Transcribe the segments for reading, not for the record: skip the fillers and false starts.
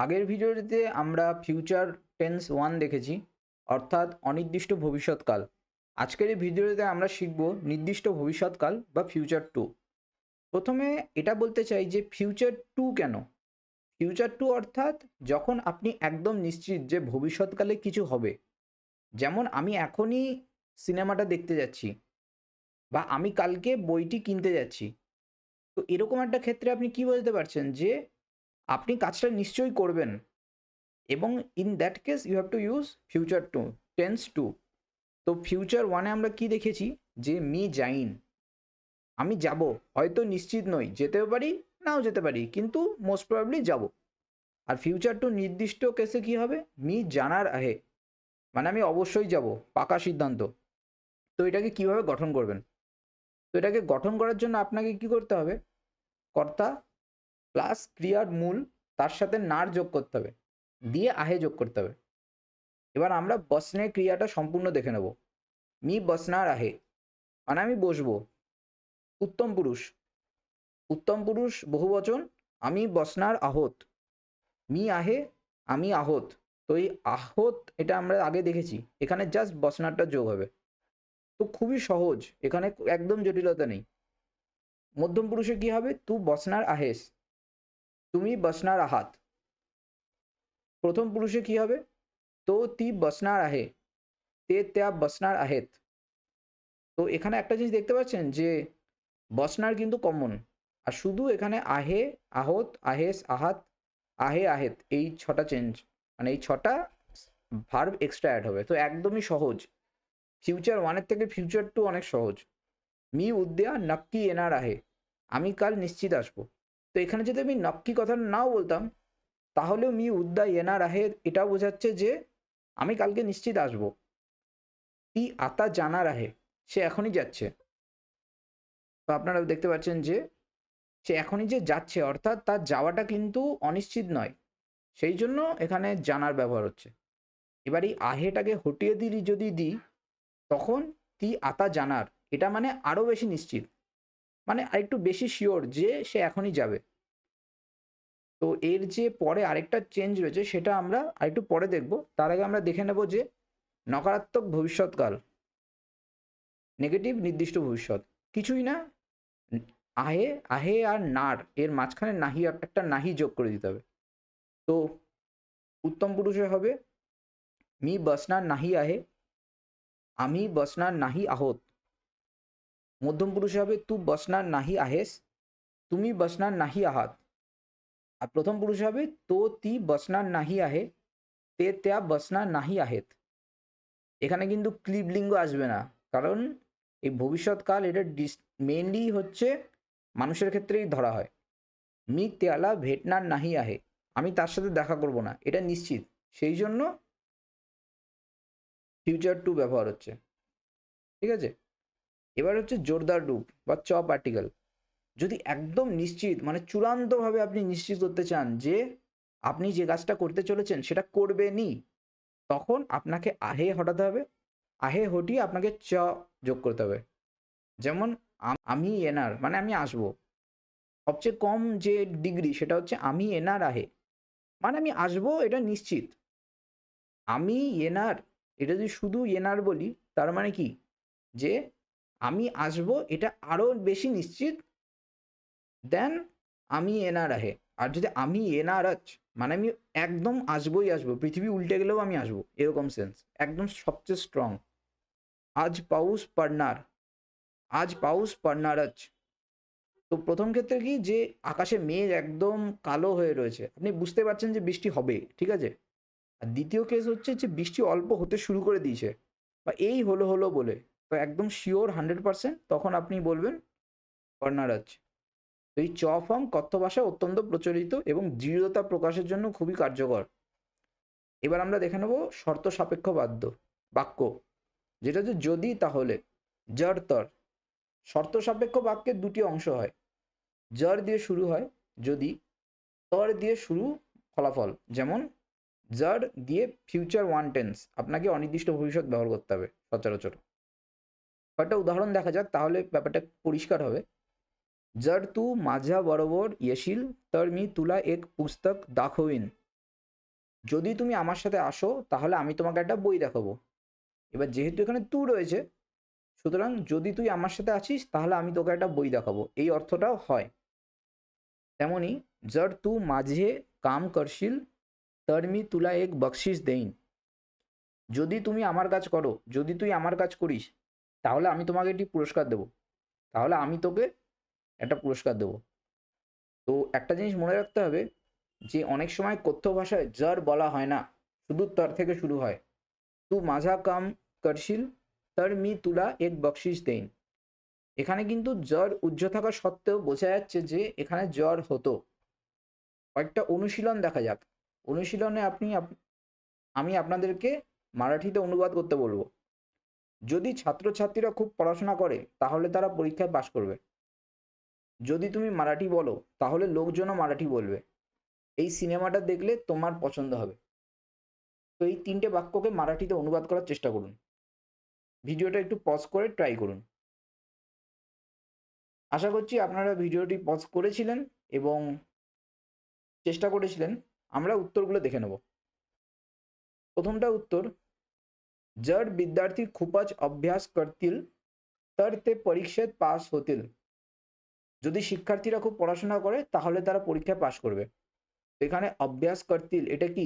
আগের ভিডিওটিতে আমরা ফিউচার টেন্স 1 দেখেছি, অর্থাৎ অনির্দিষ্ট ভবিষ্যৎকাল। আজকের এই ভিডিওতে আমরা শিখব নির্দিষ্ট ভবিষ্যৎকাল বা ফিউচার 2। প্রথমে এটা বলতে চাই যে ফিউচার 2 কেন? ফিউচার 2 অর্থাৎ যখন আপনি একদম নিশ্চিত যে ভবিষ্যৎকালে কিছু হবে। যেমন আমি এখনই সিনেমাটা দেখতে যাচ্ছি বা আমি কালকে বইটি কিনতে যাচ্ছি। তো এরকম একটা ক্ষেত্রে আপনি কি বুঝতে পারছেন যে আপনি কাজটা নিশ্চয়ই করবেন। এবং in that case you have to use future two tense two. তো ফিউচার ওয়ানে আমরা কি দেখেছি যে মি যাইন, আমি যাব, হয়তো নিশ্চিত নই, যেতেও পারি নাও যেতে পারি, কিন্তু মোস্ট প্রবাবলি যাব। আর ফিউচার টু নির্দিষ্ট কেসে কি হবে, মি জানার আহে, মানে আমি অবশ্যই যাব, পাকা সিদ্ধান্ত। তো এটাকে কিভাবে গঠন করবেন? তো এটাকে গঠন করার জন্য আপনাকে কি করতে হবে, কর্তা প্লাস ক্রিয়ার মূল, তার সাথে নার যোগ করতে হবে, দিয়ে আহে যোগ করতে হবে। এবার আমরা বসনে ক্রিয়াটা সম্পূর্ণ দেখে নেব। মি বসনার আহে মানে আমি বসবো। উত্তম পুরুষ, উত্তম পুরুষ বহুবচন, আমি বসনার আহত। মি আহে আমি আহত। তো এই আহত এটা আমরা আগে দেখেছি, এখানে জাস্ট বসনারটা যোগ হবে। তো খুবই সহজ, এখানে একদম জটিলতা নেই। মধ্যম পুরুষে কি হবে, তু বসনার আহেস, তুমি বসনার আহাত। প্রথম পুরুষে কি হবে, তো তি বসনার আহে, তে ত্যা বসনার আহেত। তো এখানে একটা জিনিস দেখতে পাচ্ছেন যে বসনার কিন্তু কমন, আর শুধু এখানে আহে, আহত, আহেস, আহাত, আহে, আহেত, এই ছটা চেঞ্জ, মানে এই ছটা ভার্ব এক্সট্রা অ্যাড হবে। তো একদমই সহজ, ফিউচার ওয়ানের থেকে ফিউচার টু অনেক সহজ। মি উদ্যা নক্কি এনার আহে, আমি কাল নিশ্চিত আসবো। তো এখানে যদি আমি নক্কি কথা নাও বলতাম, তাহলেও মি উদ্যা এনার আহে এটাও বোঝাচ্ছে যে আমি কালকে নিশ্চিত আসবো। তি আতা জানার আহে, সে এখনই যাচ্ছে। তো আপনারা দেখতে পাচ্ছেন যে সে এখনই যে যাচ্ছে, অর্থাৎ তার যাওয়াটা কিন্তু অনিশ্চিত নয়, সেই জন্য এখানে জানার ব্যবহার হচ্ছে। এবার এই আহেটাকে হটিয়ে দিই যদি দিই, তখন তি আতা জানার, এটা মানে আরো বেশি নিশ্চিত, মানে আরেকটু বেশি শিওর যে সে এখনই যাবে। তো এর যে পরে আরেকটা চেঞ্জ রয়েছে সেটা আমরা আরেকটু পরে দেখব। তার আগে আমরা দেখে নেব যে নকারাত্মক ভবিষ্যৎকাল, নেগেটিভ নির্দিষ্ট ভবিষ্যৎ, কিছুই না, আহে, আহে আর নার এর মাঝখানে নাহি, একটা নাহি যোগ করে দিতে হবে। তো উত্তম পুরুষে হবে মি বসনার নাহি আহে, আমি বসনার নাহি আহত। মধ্যম পুরুষে হবে তু বসনার নাহি আহেস, তুমি বসনার নাহি আহাত। আর প্রথম পুরুষে হবে তো তি বসনার নাহি আহে, তে ত্যা বসনার নাহি আহেত। এখানে কিন্তু ক্লিবলিঙ্গ আসবে না, কারণ এই ভবিষ্যৎকাল এটা মেনলি হচ্ছে মানুষের ক্ষেত্রেই ধরা হয়। মি তেয়ালা ভেটনার নাহি আহে, আমি তার সাথে দেখা করব না, এটা নিশ্চিত, সেই জন্য ফিউচার টু ব্যবহার হচ্ছে। ঠিক আছে, এবার হচ্ছে জোরদার রূপ বা চ পার্টিকেল। যদি একদম নিশ্চিত, মানে চূড়ান্তভাবে আপনি নিশ্চিত করতে চান যে আপনি যে কাজটা করতে চলেছেন সেটা করবেনই, তখন আপনাকে আহে হটাতে হবে, আহে হটিয়ে আপনাকে চ যোগ করতে হবে। যেমন আমি এনার মানে আমি আসবো, সবচেয়ে কম যে ডিগ্রি সেটা হচ্ছে আমি এনার আহে, মানে আমি আসবো এটা নিশ্চিত। আমি এনার, এটা যদি শুধু এনার বলি তার মানে কি, যে আমি আসবো এটা আরো বেশি নিশ্চিত দেন আমি এনার আহে। আর যদি আমি এনার আচ, মানে আমি একদম আসবোই আসবো, পৃথিবী উল্টে গেলেও আমি আসবো, এরকম সেন্স, একদম সবচেয়ে স্ট্রং। আজ পাউস পড়নার, আজ পাউস পড়নার আচ। তো প্রথম ক্ষেত্রে কি, যে আকাশে মেঘ একদম কালো হয়ে রয়েছে, আপনি বুঝতে পারছেন যে বৃষ্টি হবে, ঠিক আছে। আর দ্বিতীয় কেস হচ্ছে যে বৃষ্টি অল্প হতে শুরু করে দিয়েছে, বা এই হলো হলো বলে, তো একদম শিওর 100%, তখন আপনি বলবেন কর্নারাজ। তো এই চ ফর্ম কথ্য ভাষায় অত্যন্ত প্রচলিত এবং দৃঢ়তা প্রকাশের জন্য খুবই কার্যকর। এবার আমরা দেখে নেব শর্ত সাপেক্ষ বাক্য, যেটা হচ্ছে যদি তাহলে, জর তর। শর্ত সাপেক্ষ বাক্যের দুটি অংশ হয়, জর দিয়ে শুরু হয় যদি, তর দিয়ে শুরু ফলাফল। যেমন জর দিয়ে ফিউচার ওয়ান টেন্স, আপনাকে অনির্দিষ্ট ভবিষ্যৎ ব্যবহার করতে হবে সচরাচর। একটা উদাহরণ দেখা যাক, তাহলে ব্যাপারটা পরিষ্কার হবে। जर तू माझ्या बरोबर येशील तर मी तुला एक पुस्तक दाखवीन. যদি তুমি আমার সাথে আসো তাহলে আমি তোমাকে একটা বই দেখাবো। এবার যেহেতু এখানে তু রয়েছে, সুতরাং যদি তুই আমার সাথে আছিস তাহলে আমি তোকে একটা বই দেখাবো, এই অর্থটাও হয়। তেমনি जर तू माझे काम करशील तर मी तुला एक बक्षीस देईन। যদি তুমি আমার কাজ করো, যদি তুই আমার কাজ করিস, তাহলে আমি তোমাকে একটি পুরস্কার দেবো, তাহলে আমি তোকে একটা পুরস্কার দেবো। তো একটা জিনিস মনে রাখতে হবে যে অনেক সময় কথ্য ভাষায় জর বলা হয় না, শুধু তর থেকে শুরু হয়। তু माझा काम करशील तर मी तुला एक बक्षीस देईन। এখানে কিন্তু জ্বর উজ্জ্ব থাকা সত্ত্বেও বোঝা যাচ্ছে যে এখানে জ্বর হতো। কয়েকটা অনুশীলন দেখা যাক। অনুশীলনে আমি আপনাদেরকে মারাঠিতে অনুবাদ করতে বলবো। যদি ছাত্রছাত্রীরা খুব পড়াশোনা করে তাহলে তারা পরীক্ষায় পাশ করবে। যদি তুমি মারাঠি বলো তাহলে লোকজনও মারাঠি বলবে। এই সিনেমাটা দেখলে তোমার পছন্দ হবে। তো এই 3টে বাক্যকে মারাঠিতে অনুবাদ করার চেষ্টা করুন। ভিডিওটা একটু পজ করে ট্রাই করুন। আশা করছি আপনারা ভিডিওটি পজ করেছিলেন এবং চেষ্টা করেছিলেন। আমরা উত্তরগুলো দেখে নেব। প্রথমটা উত্তর, जर विद्यार्थी खूपच अभ्यास करतील तर ते परीक्षेत पास होतील। যদি শিক্ষার্থীরা খুব পড়াশোনা করে তাহলে তারা পরীক্ষায় পাশ করবে। এখানে অভ্যাস করতিল এটা কি?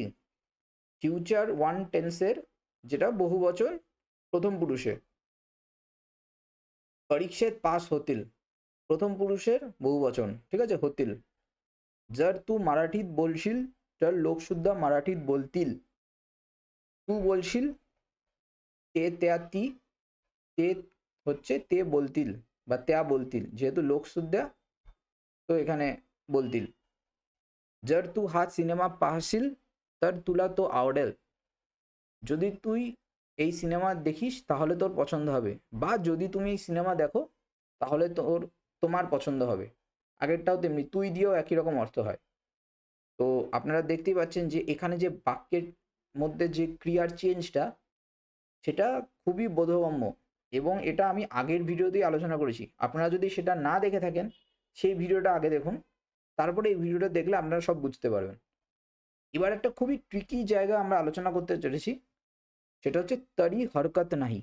ফিউচার ওয়ান টেন্সের, যেটা বহু বচন প্রথম পুরুষে। পরীক্ষেত পাস হতিল প্রথম পুরুষের বহু বচন, ঠিক আছে, হতিল। जर तू मराठीत बोलशील तर लोक सुद्धा मराठीत बोलतील। तू बोलशील, ते त्या ती, ते হচ্ছে তে বলতিল বা त्या বলতিল, যেহেতু লোক সুদ্ধা তো এখানে বলতিল। जर तू हा सिनेमा पाहशील तर तुला तो आवडेल। যদি তুই এই সিনেমা দেখিস তাহলে তোর পছন্দ হবে, বা যদি তুমি এই সিনেমা দেখো তাহলে তোমার পছন্দ হবে। আগেরটাও তেমনি, তুই দিয়েও একই রকম অর্থ হয়। তো আপনারা দেখতেই পাচ্ছেন যে এখানে যে বাক্যের মধ্যে যে ক্রিয়ার চেঞ্জটা, সেটা খুবই বোধগম্য এবং এটা আমি আগের ভিডিওতেই আলোচনা করেছি। আপনারা যদি সেটা না দেখে থাকেন সেই ভিডিওটা আগে দেখুন, তারপরে এই ভিডিওটা দেখলে আপনারা সব বুঝতে পারবেন। এবার একটা খুবই ট্রিকি জায়গা আমরা আলোচনা করতে চলেছি, সেটা হচ্ছে তরি হরকত নাহি।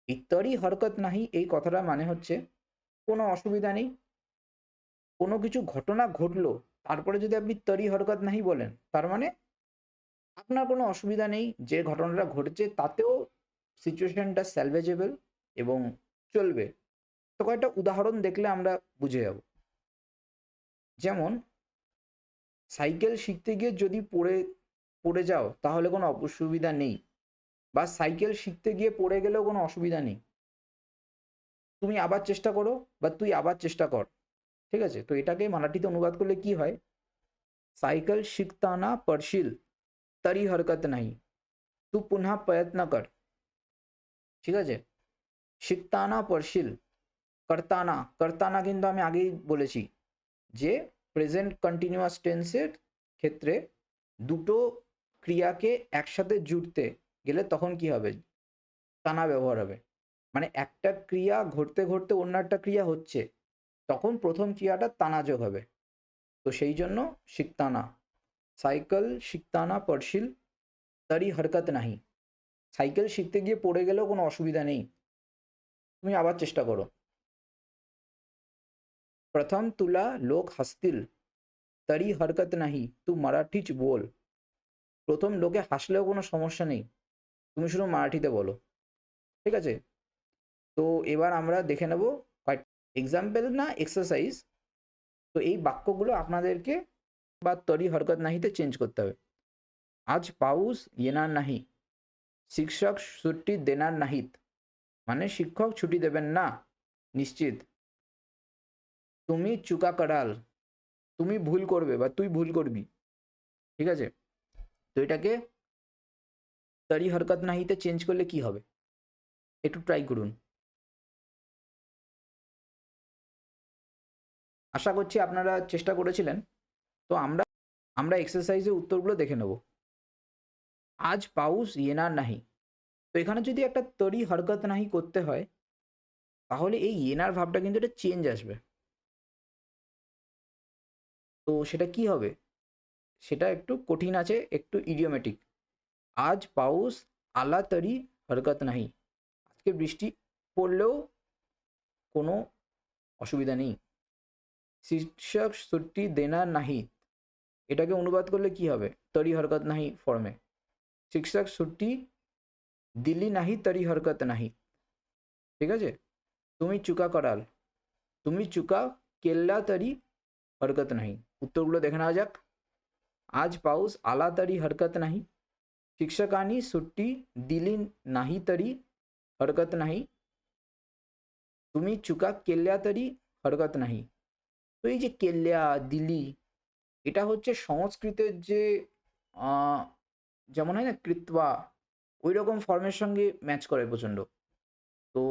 এই তরি হরকত নাহি এই কথাটা মানে হচ্ছে কোনো অসুবিধা নেই, কোনো কিছু ঘটনা ঘটলো তারপরে যদি আপনি তরি হরকত নাহি বলেন, তার মানে আপনার কোনো অসুবিধা নেই, যে ঘটনাটা ঘটেছে তাতেও সিচুয়েশনটা স্যালভেজেবল এবং চলবে। তো কয়েকটা উদাহরণ দেখলে আমরা বুঝে যাব। যেমন সাইকেল শিখতে গিয়ে যদি পড়ে যাও তাহলে কোনো অসুবিধা নেই, বা সাইকেল শিখতে গিয়ে পড়ে গেলেও কোনো অসুবিধা নেই। তুমি আবার চেষ্টা করো বা তুই আবার চেষ্টা কর, ঠিক আছে। তো এটাকে মারাঠিতে অনুবাদ করলে কি হয়? সাইকেল শিখতাना पडशील तरी हरकत नाही, तू पुन्हा प्रयत्न कर। ঠিক আছে, শিখতানা पडशील, করতানা, করতানা কিন্তু আমি আগেই বলেছি যে প্রেজেন্ট কন্টিনিউয়াস টেন্সের ক্ষেত্রে দুটো ক্রিয়াকে একসাথে জুড়তে গেলে তখন কি হবে? তানা ব্যবহার হবে। মানে একটা ক্রিয়া ঘটতে ঘটতে অন্য একটা ক্রিয়া হচ্ছে, তখন প্রথম ক্রিয়াটা তানা যোগ হবে। তো সেই জন্য শিখতানা, সাইকেল শিখতানা পড়শিল তারই হরকত নাহি। সাইকেল শিখতে গিয়ে পড়ে গেলেও কোনো অসুবিধা নেই, তুমি আবার চেষ্টা করো। প্রথম তুলা লোক হাসতিল তারই হরকত নাহি, তু মারাঠিচ বল। প্রথম লোকে হাসলেও কোনো সমস্যা নেই, তুমি শুধু মারাঠিতে বলো, ঠিক আছে। তো এবার আমরা দেখে নেব কয়েক এক্সাম্পল না এক্সারসাইজ। তো এই বাক্যগুলো আপনাদেরকে বা তরি হরকত নাহিতে চেঞ্জ করতে হবে। আজ পাউস येणार नाही, শিক্ষক ছুটি দেনার নাহিত, মানে শিক্ষক ছুটি দেবেন না নিশ্চিত। তুমি চুকা করাল, তুমি ভুল করবে বা তুই ভুল করবি, ঠিক আছে। তো এটাকে তরি হরকত নাহিতে চেঞ্জ করলে কি হবে একটু ট্রাই করুন। আশা করছি আপনারা চেষ্টা করেছিলেন। তো আমরা আমরা এক্সারসাইজের উত্তরগুলো দেখে নেব। আজ পাউস येणार नाही, তো এখানে যদি একটা তরি হরকত নাহি করতে হয় তাহলে এই येणार ভাবটা কিন্তু এটা চেঞ্জ আসবে। তো সেটা কি হবে? সেটা একটু কঠিন আছে, একটু ইডিওমেটিক। আজ পাউস আলা তরি হরকত নাহি, আজকে বৃষ্টি পড়লেও কোনো অসুবিধা নেই। শিক্ষক ছুটি দেনা নাহি, এটাকে অনুবাদ করলে কি হবে? তরি হরকত নাহি ফর্মে। শিক্ষক ছুটি দিল্লি নাহি তরি হরকত নাহি, ঠিক আছে? তুমি চুকা করাল, তুমি চুকা কেল্লা তরি হরকত নাহি। উত্তরগুলো দেখে নেওয়া যাক। आज पाऊस आला तरी हरकत नाही, शिक्षकांनी सुट्टी दिली नाही तरी हरकत नाही, তুমি চুকা কেল্লা তরি হরকত নাহি। তো এই যে কেল্লা দিলি, এটা হচ্ছে সংস্কৃতের যে যেমন হয় না কৃত্বা, ওই রকম ফর্মের সঙ্গে ম্যাচ করে প্রচণ্ড। তো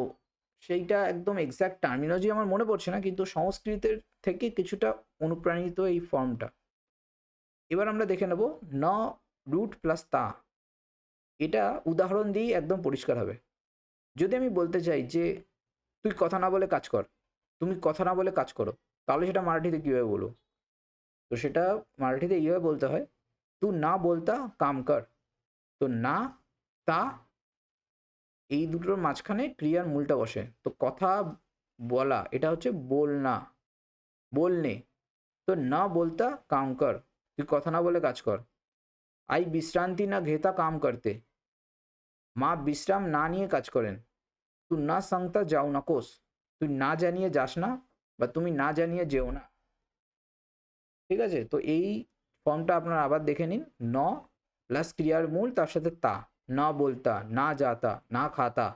সেইটা একদম এক্স্যাক্ট টার্মিনোলজি আমার মনে পড়ছে না, কিন্তু সংস্কৃতের থেকে কিছুটা অনুপ্রাণিত এই ফর্মটা। এবার আমরা দেখে নেব ন রুট প্লাস তা, এটা উদাহরণ দিয়েই একদম পরিষ্কার হবে। যদি আমি বলতে চাই যে তুই কথা না বলে কাজ কর, তুমি কথা না বলে কাজ করো, তাহলে সেটা মারাঠিতে কীভাবে বলবো? তো সেটা মারাঠিতে এইভাবে বলতে হয়, তু না বলতা কাম কর। তো না তা এই দুটোর মাঝখানে ক্রিয়ার মূলটা বসে। তো কথা বলা এটা হচ্ছে বলনা, বলনে। তো না বলতা কাম কর, তুই কথা না বলে কাজ কর। आई विश्रांति ना घेता काम करते, মা বিশ্রাম না নিয়ে কাজ করেন। তুই না সাংতা যাও না কোস, তুই না জানিয়ে যাস না বা তুমি না জানিয়ে যেও না, ঠিক আছে? তো এই ফর্মটা আপনারা আবার দেখে নিন। ন প্লাস ক্রিয়ার মূল, তার সাথে তা, না বলতা, না যাতা, না খাতা।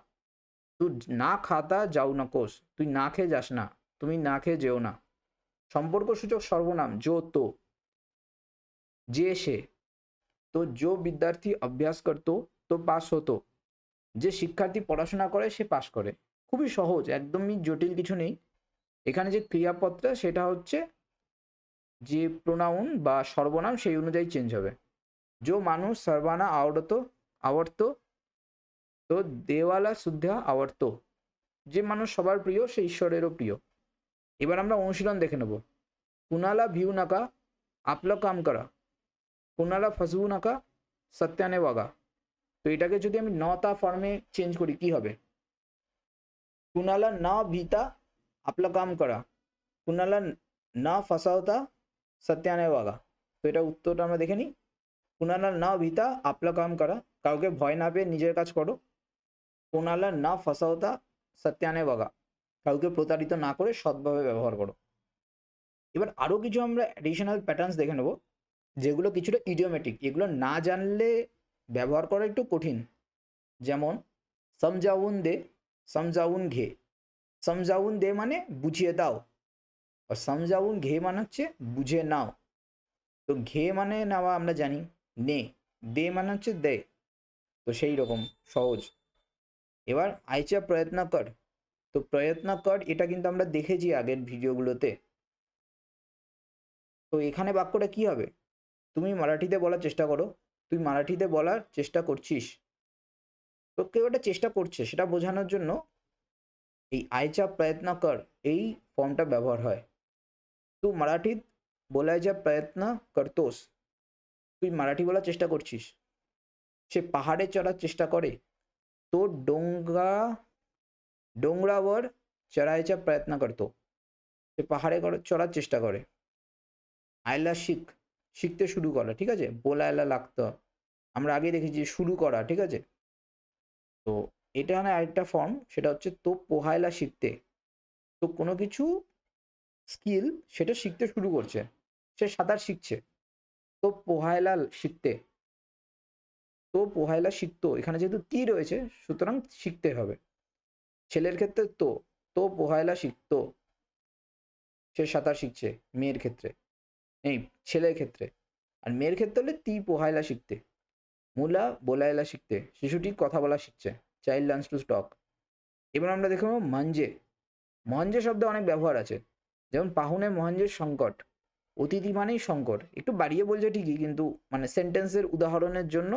তুই না খাতা যাও না কোস, তুই না খেয়ে যাস না, তুমি না খেয়ে যেও না। সম্পর্কসূচক সর্বনাম जो तो, যে সে। তো जो विद्यार्थी अभ्यास करतो तो पास হতো, যে শিক্ষার্থী পড়াশোনা করে সে পাস করে। খুবই সহজ, একদমই জটিল কিছু নেই। এখানে যে ক্রিয়াপদটা সেটা হচ্ছে যে প্রোনাউন বা সর্বনাম সেই অনুযায়ী চেঞ্জ হবে। जो মানুষ সর্বানা আবর্ত, তো দেওয়ালা সুদ্ধা আবর্ত, যে মানুষ সবার প্রিয় সে ঈশ্বরেরও প্রিয়। এবার আমরা অনুশীলন দেখে নেব। कुणाला भिऊ नका, आपलं काम करा, कुणाला फसवू नका, सत्याने वागा। তো এটাকে যদি আমি নতা ফর্মে চেঞ্জ করি কি হবে? कुणाला न भीता आपलं काम करा, कुणाला न फसवता सत्याने वागा। তো এটা উত্তরটা আমরা দেখে নিই। कुणाला न भीता आपलं काम करा, কাউকে ভয় না পেয়ে নিজের কাজ করো। कुणाला न फसवता सत्याने वागा, কাউকে প্রতারিত না করে সৎভাবে ব্যবহার করো। এবার আরও কিছু আমরা অ্যাডিশনাল প্যাটার্নস দেখে নেব, যেগুলো কিছুটা ইডিওমেটিক, এগুলো না জানলে ব্যবহার করা একটু কঠিন। যেমন समजावून दे, समजावून घे। समजावून दे মানে বুঝিয়ে দাও, আর समजावून घे মানে হচ্ছে বুঝে নাও। তো ঘে মানে নেওয়া আমরা জানি, নে। দে মানে হচ্ছে দে। তো সেই রকম সহজ। এবার আইচা প্রয়ত্ন কর, তো প্রয়ত্ন কর এটা কিন্তু আমরা দেখেছি আগের ভিডিওগুলোতে। তো এখানে বাক্যটা কি হবে? তুমি মারাঠিতে বলার চেষ্টা করো, তুই মারাঠিতে বলার চেষ্টা করছিস। তো কেউ একটা চেষ্টা করছে সেটা বোঝানোর জন্য এই आयचा प्रयत्न कर এই ফর্মটা ব্যবহার হয়। তুই মারাঠিত बोलायचा प्रयत्न करतोस, তুই মারাঠি বলার চেষ্টা করছিস। সে পাহাড়ে চড়ার চেষ্টা করে, তো डोंगरावर चढायचा प्रयत्न करतो, সে পাহাড়ে চড়ার চেষ্টা করে। আয়লা শিখ, শিখতে শুরু করা, ঠিক আছে? बोलायला लागतं, আমরা আগে দেখেছি শুরু করা, ঠিক আছে? তো এটা মানে আরেকটা ফর্ম, সেটা হচ্ছে তো পোহায়লা শিখতে। তো কোনো কিছু স্কিল সেটা শিখতে শুরু করছে, সে সাঁতার শিখছে। তো পোহায়লা শিখতে, তো পোহায়লা শিখতো, এখানে যেহেতু তি রয়েছে সুতরাং শিখতে হবে। ছেলের ক্ষেত্রে তো পোহায়লা শিখতো, সে সাঁতার শিখছে। মেয়ের ক্ষেত্রে এই ছেলের ক্ষেত্রে, আর মেয়ের ক্ষেত্রে হলে তি পোহায়লা শিখতে। মুলা বোলায়লা শিখতে, শিশুটি কথা বলা শিখছে। Child learns to talk. এবার আমরা দেখব মঞ্জে। মঞ্জে শব্দে অনেক ব্যবহার আছে, যেমন পাহুনে মহেঞ্জের সংকট, অতিথি মানেই সংকট। একটু বাড়িয়ে বলছে ঠিকই, কিন্তু মানে সেন্টেন্সের উদাহরণের জন্য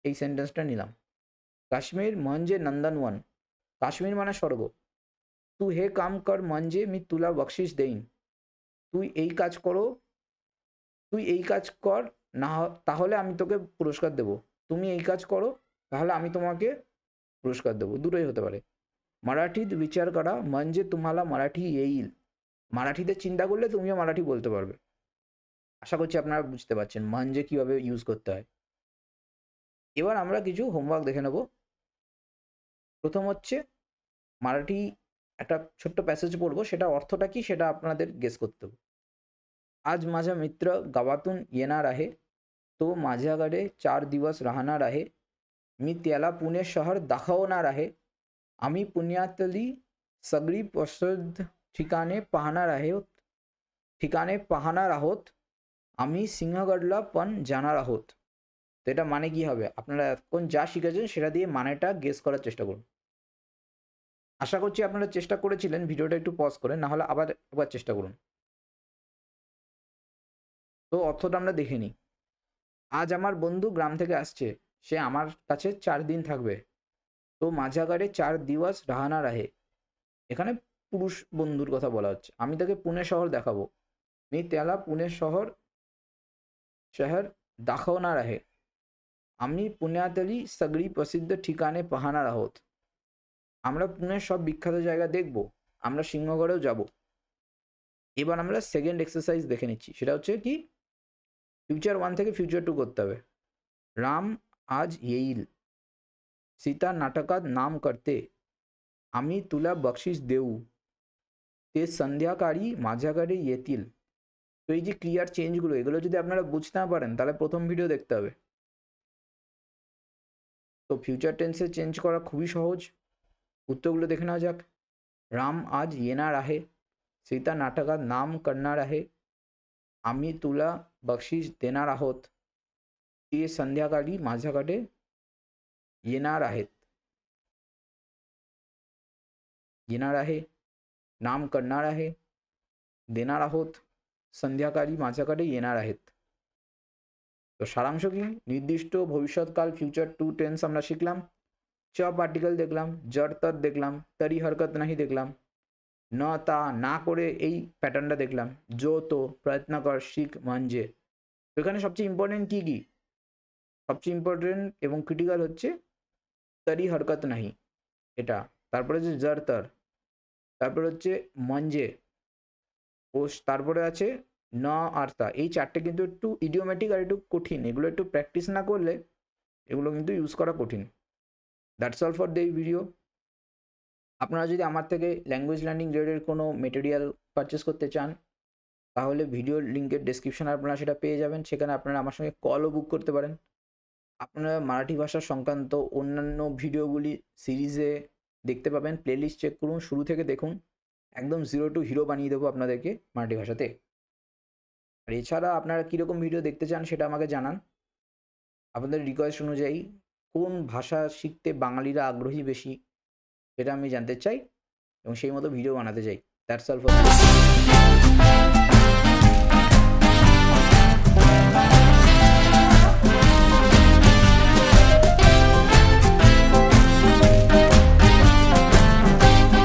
এই সেন্টেন্সটা নিলাম। কাশ্মীর মঞ্জে নন্দনवन, কাশ্মীর মানে স্বর্গ। তু হে কাম কর মঞ্জে মি তুলা বকশিস দেইন, তুই এই কাজ করো, তুই এই কাজ কর না তাহলে আমি তোকে পুরস্কার দেবো, তুমি এই কাজ করো তাহলে আমি তোমাকে पुरस्कार देवो, दुटोई होते पारे। मराठीत विचार करा म्हणजे तुम्हाला मराठी येईल, মারাঠিতে চিন্তা করলে তুমিও মারাঠি বলতে পারবে। আশা করছি আপনারা বুঝতে পারছেন মানে কিভাবে ইউজ করতে হয়। এবার আমরা কিছু হোমওয়ার্ক দেখে নেব। প্রথম হচ্ছে মারাঠি একটা ছোট্ট প্যাসেজ পড়বো, সেটা অর্থটা কি সেটা আপনাদের গেস করতে হবে। आज माझा मित्र गावातून येणार आहे, तो माझ्याकडे 4 दिवस राहणार आहे, मी त्याला पुणे शहर दाखवणार आहे, आम्ही पुण्यातली सगळी प्रसिद्ध ठिकाणे पाहणार आहोत, आम्ही सिंहगडला पण जाणार आहोत। তো এটা মানে কি হবে, আপনারা এখন যা শিখেছেন সেটা দিয়ে মানেটা গেস করার চেষ্টা করুন। আশা করছি আপনারা চেষ্টা করেছিলেন, ভিডিওটা একটু পজ করে, না হলে আবার একবার চেষ্টা করুন। তো অর্থটা আমরা দেখে নিই। আজ আমার বন্ধু গ্রাম থেকে আসছে, সে আমার কাছে 4 দিন থাকবে। তো माझ्याकडे 4 दिवस राहणार आहे, এখানে পুরুষ বন্ধুর কথা বলা হচ্ছে। আমি তাকে পুणे শহর দেখাবো, मी त्याला पुणे शहर दाखवणार आहे, आम्ही पुण्यातली सगळी प्रसिद्ध ठिकाणे पाहणार आहोत। আমরা পুনের সব বিখ্যাত জায়গা দেখব, আমরা সিংহগড়েও যাব। এবার আমরা সেকেন্ড এক্সারসাইজ দেখে নিচ্ছি, সেটা হচ্ছে কি ফিউচার 1 থেকে ফিউচার 2 করতে হবে। রাম আজ येईल, सीता नाटकात नाम करते, आम्ही तुला बक्षीस देऊ, ते संध्याकाळी माझ्याकडे येतील। তো এই যে ক্লিয়ার চেঞ্জগুলো, এগুলো যদি আপনারা বুঝতে না পারেন তাহলে প্রথম ভিডিও দেখতে হবে। তো ফিউচার টেন্সে চেঞ্জ করা খুবই সহজ, उत्तरগুলো দেখে নেওয়া যাক। राम आज येणार आहे, सीता नाटकात नाम करणार आहे, आम्ही तुला बक्षीस देणार आहोत, ते संध्याकाळी माझ्याकडे येणार आहेत। येणार आहे, नाम करणार आहे, देणार आहोत, संध्याकाळी माझ्याकडे येणार आहेत। তো সারাংশ কি, নির্দিষ্ট ভবিষ্যৎকাল ফিউচার 2 টেন্স আমরা শিখলাম, চ পার্টিকেল দেখলাম, জড় তৎ দেখলাম, তরি হরকত নাহি দেখলাম, ন তা না করে এই প্যাটার্নটা দেখলাম, জো তো প্রয়ত্ন কর শিখ মানে। তো এখানে সবচেয়ে ইম্পর্টেন্ট কি কি, সবচেয়ে ইম্পর্টেন্ট এবং ক্রিটিক্যাল হচ্ছে তরি হরকত নাহি এটা, তারপরে হচ্ছে জড় তর, তারপরে হচ্ছে মঞ্জে, ও তারপরে আছে ন আর তা। এই চারটে কিন্তু একটু ইডিওমেটিক আর একটু কঠিন, এগুলো একটু প্র্যাকটিস না করলে এগুলো কিন্তু ইউজ করা কঠিন। That's all for the video. আপনারা যদি আমার থেকে ল্যাঙ্গুয়েজ লার্নিং রিলেটেড কোনো মেটেরিয়াল পারচেস করতে চান তাহলে ভিডিওর লিঙ্কের ডেসক্রিপশনে আপনারা সেটা পেয়ে যাবেন, সেখানে আপনারা আমার সঙ্গে কলও বুক করতে পারেন। আপনারা মারাঠি ভাষা সংক্রান্ত অন্যান্য ভিডিওগুলি সিরিজে দেখতে পাবেন, প্লেলিস্ট চেক করুন, শুরু থেকে দেখুন, একদম 0 to হিরো বানিয়ে দেবো আপনাদেরকে মারাঠি ভাষাতে। আর এছাড়া আপনারা কীরকম ভিডিও দেখতে চান সেটা আমাকে জানান, আপনাদের রিকোয়েস্ট অনুযায়ী কোন ভাষা শিখতে বাঙালিরা আগ্রহী বেশি সেটা আমি জানতে চাই এবং সেই মতো ভিডিও বানাতে চাই। That's all for